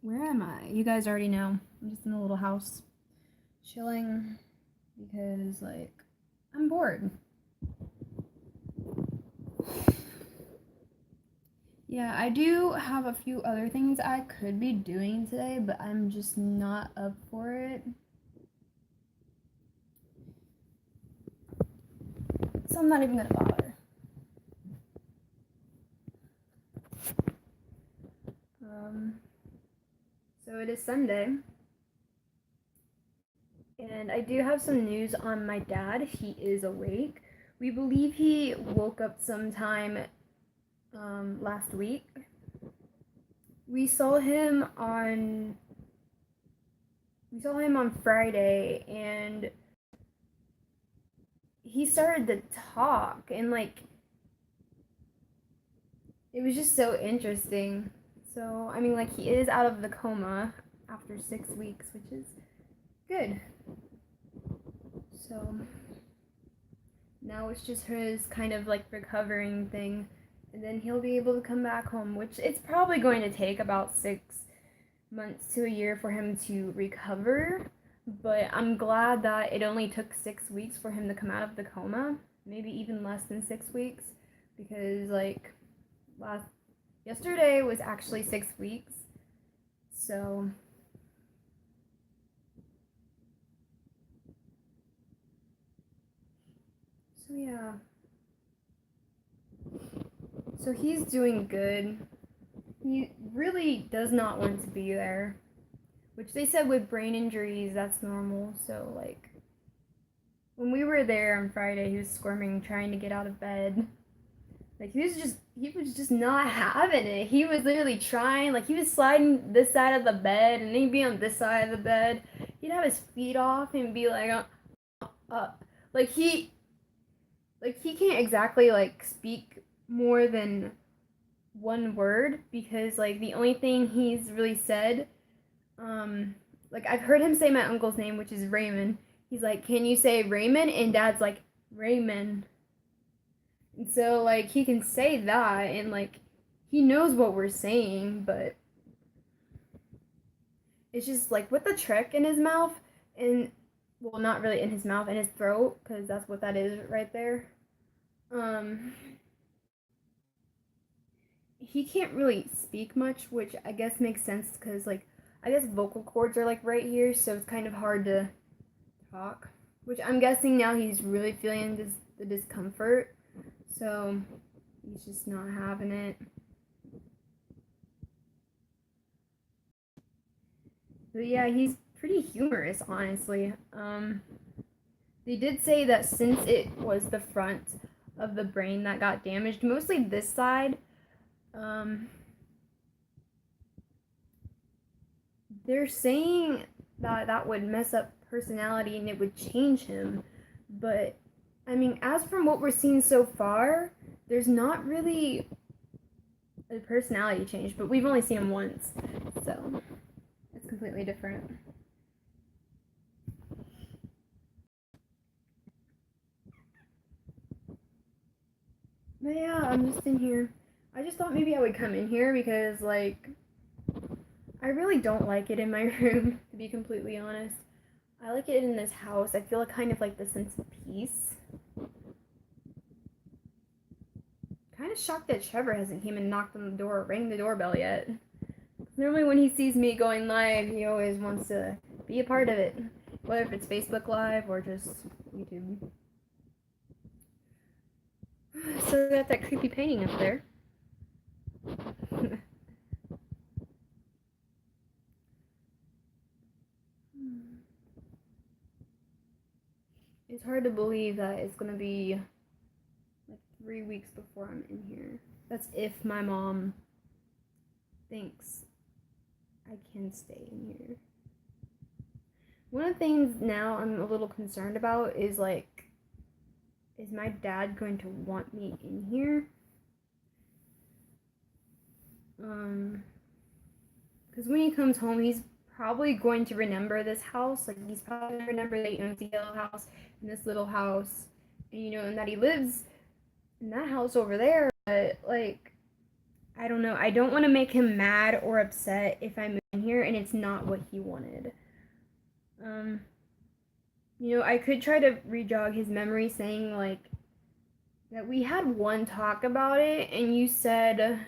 Where am I? You guys already know. I'm just in a little house chilling because, like, I'm bored. Yeah, I do have a few other things I could be doing today, but I'm just not up for it. So I'm not even gonna bother. So it is Sunday. And I do have some news on my dad. He is awake. We believe he woke up sometime last week. We saw him on Friday, and he started to talk, and like it was just so interesting. So I mean, like, he is out of the coma after 6 weeks, which is good. So now it's just his kind of like recovering thing, and then he'll be able to come back home, which it's probably going to take about 6 months to a year for him to recover. But I'm glad that it only took 6 weeks for him to come out of the coma, maybe even less than 6 weeks, because like yesterday was actually 6 weeks. So yeah. So he's doing good. He really does not want to be there, which they said with brain injuries that's normal. So like when we were there on Friday, he was squirming trying to get out of bed. Like he was just not having it. He was literally trying, like he was sliding this side of the bed and then he'd be on this side of the bed. He'd have his feet off and be like like he can't exactly like speak more than one word, because like the only thing he's really said, like I've heard him say my uncle's name, which is Raymond. He's like, "Can you say Raymond?" And Dad's like, "Raymond." And so like he can say that, and like he knows what we're saying, but it's just like with the trach in his mouth, and well, not really in his mouth, in his throat, because that's what that is right there. Um, he can't really speak much, which I guess makes sense because like I guess vocal cords are like right here, so it's kind of hard to talk. Which I'm guessing now he's really feeling the discomfort, so he's just not having it. But yeah, he's pretty humorous, honestly. They did say that since it was the front of the brain that got damaged, mostly this side, um, they're saying that that would mess up personality and it would change him. But I mean, as from what we're seeing so far, there's not really a personality change, but we've only seen him once, so it's completely different. But yeah, I'm just in here. I just thought maybe I would come in here because, like, I really don't like it in my room, to be completely honest. I like it in this house. I feel like kind of like the sense of peace. Kind of shocked that Trevor hasn't came and knocked on the door or rang the doorbell yet. Normally when he sees me going live, he always wants to be a part of it, whether if it's Facebook Live or just YouTube. So got that creepy painting up there. It's hard to believe that it's gonna be like 3 weeks before I'm in here. That's if my mom thinks I can stay in here. One of the things now I'm a little concerned about is like, is my dad going to want me in here? Because when he comes home, he's probably going to remember this house. Like, he's probably going to remember that he owns the yellow house and this little house, and and that he lives in that house over there. But like, I don't know. I don't want to make him mad or upset if I move in here and it's not what he wanted. Um, I could try to rejog his memory saying, like, that we had one talk about it and you said,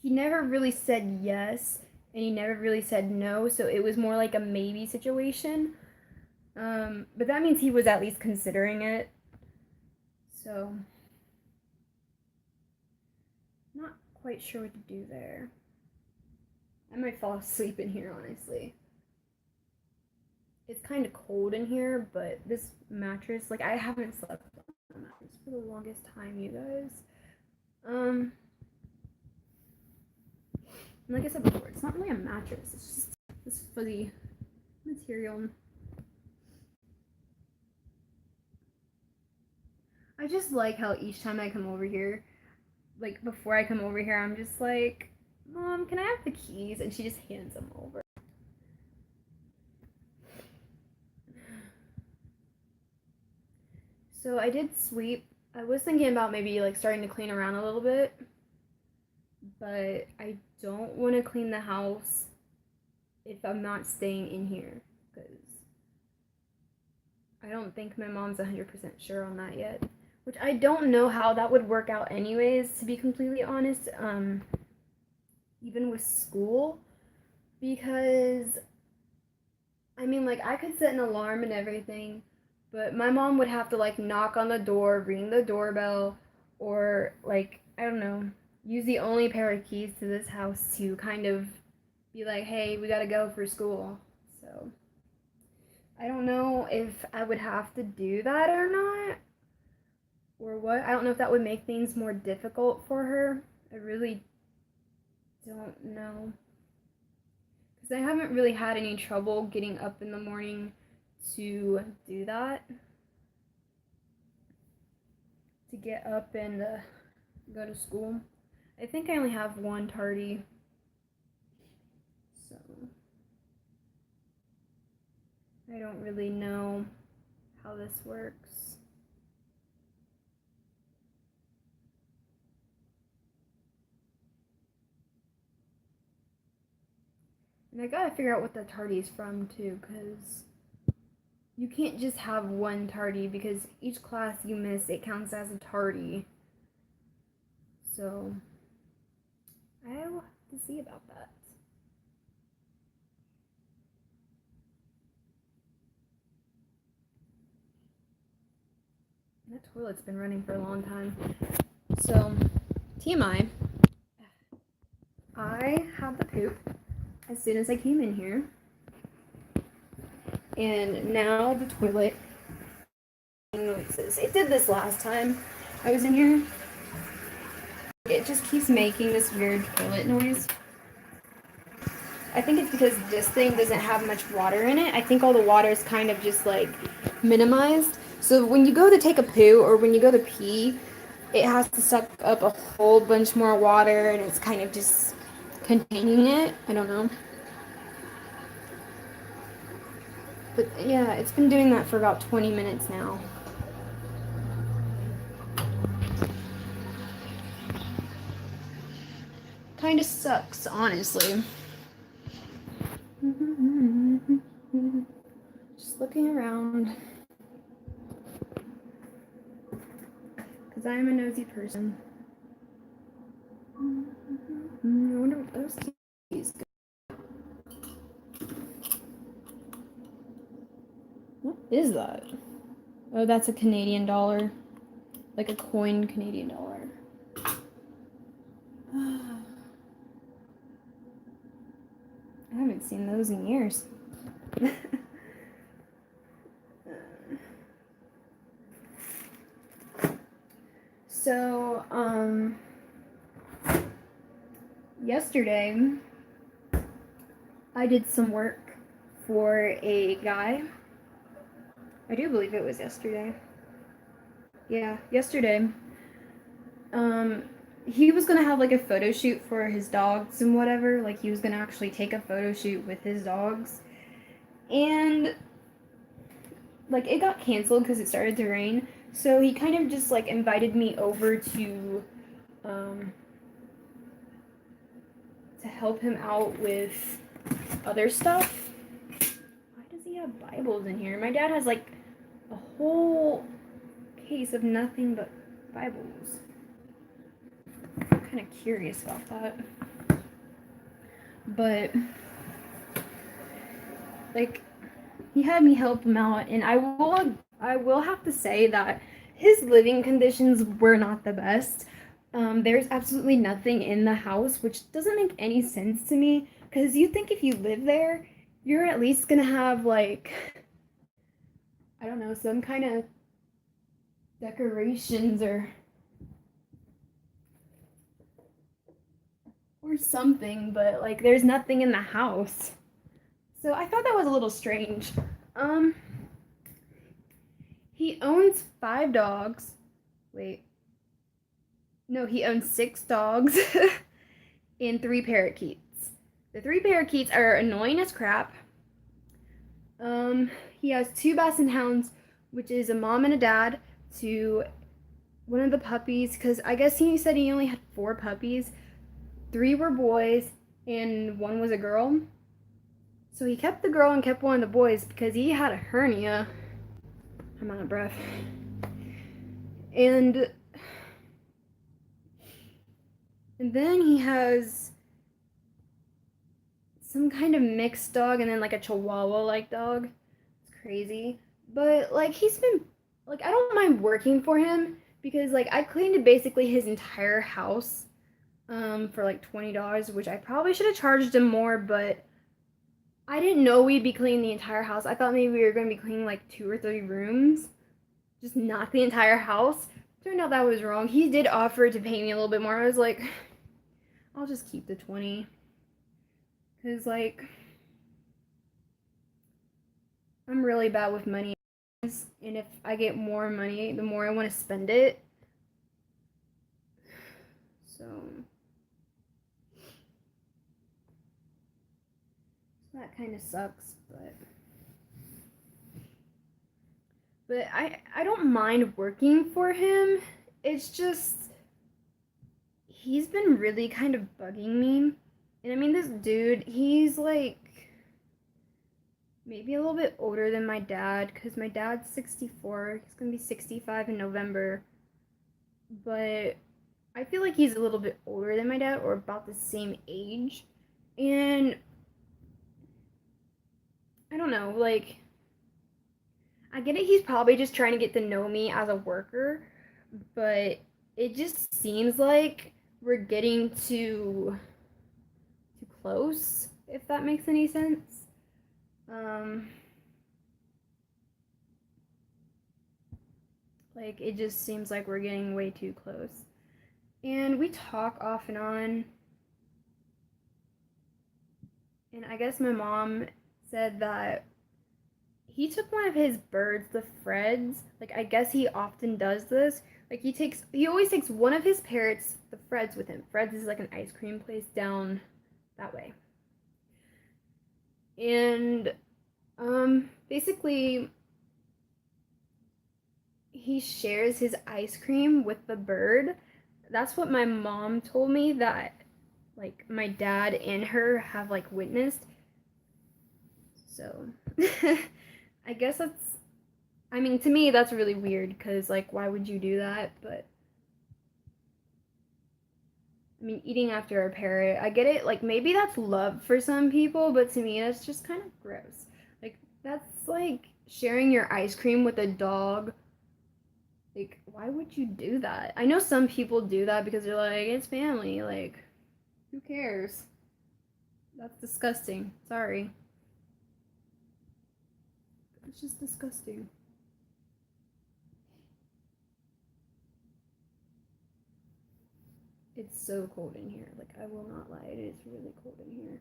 he never really said yes and he never really said no, so it was more like a maybe situation. But that means he was at least considering it. So, not quite sure what to do there. I might fall asleep in here, honestly. It's kind of cold in here, but this mattress, like, I haven't slept on a mattress for the longest time, you guys. Like I said before, it's not really a mattress. It's just this fuzzy material. I just like how each time I come over here, like before I come over here, I'm just like, Mom, can I have the keys? And she just hands them over. So I did sweep. I was thinking about maybe like starting to clean around a little bit, but I don't want to clean the house if I'm not staying in here because I don't think my mom's 100% sure on that yet. Which I don't know how that would work out anyways, to be completely honest, even with school, because, I mean, like, I could set an alarm and everything, but my mom would have to, like, knock on the door, ring the doorbell, or, like, I don't know, use the only pair of keys to this house to kind of be like, hey, we gotta go for school. So, I don't know if I would have to do that or not, or what. I don't know if that would make things more difficult for her. I really don't know. Because I haven't really had any trouble getting up in the morning to do that. To get up and go to school. I think I only have one tardy. So I don't really know how this works. And I gotta figure out what the tardy's from too, because you can't just have one tardy because each class you miss, it counts as a tardy. So I will have to see about that. That toilet's been running for a long time. So, TMI, I had the poop as soon as I came in here. And now the toilet noises. It did this last time I was in here. It just keeps making this weird toilet noise. I think it's because this thing doesn't have much water in it. I think all the water is kind of just like minimized. So when you go to take a poo or when you go to pee, it has to suck up a whole bunch more water and it's kind of just containing it. I don't know. But yeah, it's been doing that for about 20 minutes now. Kind of sucks, honestly. Just looking around. Because I am a nosy person. I wonder what those keys go. What is that? Oh, that's a Canadian dollar. Like a coined Canadian dollar. I haven't seen those in years. So, yesterday I did some work for a guy. I do believe it was yesterday. Yeah, yesterday. He was gonna have like a photo shoot for his dogs and whatever. Like he was gonna actually take a photo shoot with his dogs, and like it got canceled because it started to rain. So he kind of just like invited me over to help him out with other stuff. Why does he have Bibles in here? My dad has like a whole case of nothing but Bibles. I'm kind of curious about that. But like he had me help him out, and I will have to say that his living conditions were not the best. There's absolutely nothing in the house, which doesn't make any sense to me, because you think if you live there, you're at least gonna have like, I don't know, some kind of decorations or something, but like there's nothing in the house. So I thought that was a little strange. Um, he owns 5 dogs. Wait. No, he owns 6 dogs and 3 parakeets. The 3 parakeets are annoying as crap. He has 2 basset hounds, which is a mom and a dad to one of the puppies, because I guess he said he only had 4 puppies. 3 were boys and 1 was a girl. So he kept the girl and kept one of the boys because he had a hernia. I'm out of breath. And then he has some kind of mixed dog and then like a chihuahua-like dog. It's crazy. But like he's been like, I don't mind working for him because like I cleaned basically his entire house for like $20, which I probably should have charged him more, but I didn't know we'd be cleaning the entire house. I thought maybe we were going to be cleaning like 2 or 3 rooms, just not the entire house. Turned out that was wrong. He did offer to pay me a little bit more. I was like, I'll just keep the 20. Because like, I'm really bad with money. And if I get more money, the more I want to spend it. So that kind of sucks, but I don't mind working for him. It's just he's been really kind of bugging me. And I mean, this dude, he's like maybe a little bit older than my dad, because my dad's 64. He's going to be 65 in November. But I feel like he's a little bit older than my dad, or about the same age. And I don't know, like, I get it, he's probably just trying to get to know me as a worker, but it just seems like we're getting too close, if that makes any sense. Like, it just seems like we're getting way too close. And we talk off and on. And I guess my mom said that he took one of his birds, the Freds. Like, I guess he often does this. Like, he always takes one of his parrots, the Freds, with him. Freds is like an ice cream place down that way. And basically he shares his ice cream with the bird. That's what my mom told me, that like my dad and her have like witnessed. So I guess that's, I mean, to me that's really weird, because like why would you do that? But I mean, eating after a parrot, I get it, like maybe that's love for some people, but to me that's just kind of gross. Like, that's like sharing your ice cream with a dog. Like, why would you do that? I know some people do that because they're like, it's family, like, who cares? That's disgusting. Sorry. It's just disgusting. It's so cold in here. Like, I will not lie. It is really cold in here.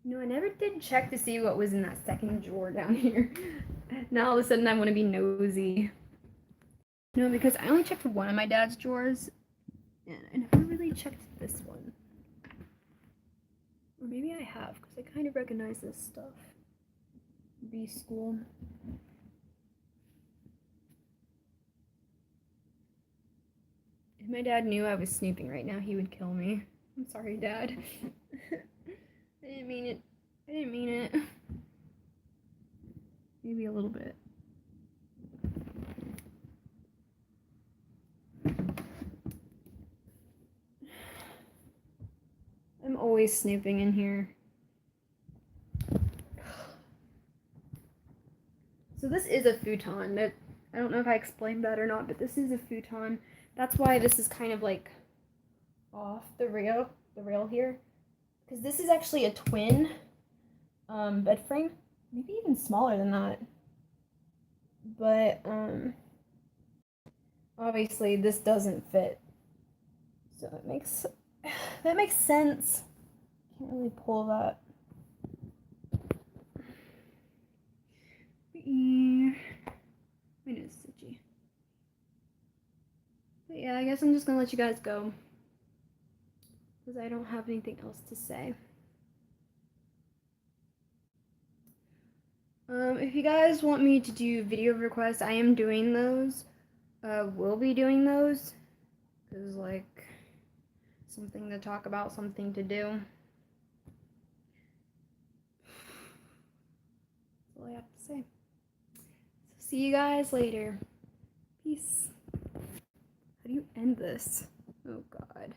No, I never did check to see what was in that second drawer down here. Now all of a sudden I want to be nosy. No, because I only checked one of my dad's drawers, and I never really checked this one. Or maybe I have, because I kind of recognize this stuff. B school. If my dad knew I was snooping right now, he would kill me. I'm sorry, Dad. I didn't mean it. I didn't mean it. Maybe a little bit. I'm always snooping in here. So this is a futon. That I don't know if I explained that or not, but this is a futon. That's why this is kind of like off the rail here, because this is actually a twin bed frame, maybe even smaller than that. But obviously this doesn't fit, so that makes sense. Can't really pull that. My nose is itchy. But yeah, I guess I'm just gonna let you guys go, because I don't have anything else to say. If you guys want me to do video requests, I am doing those. Will be doing those. Because, like, something to talk about, something to do. That's all I have to say. So, see you guys later. Peace. How do you end this? Oh, God.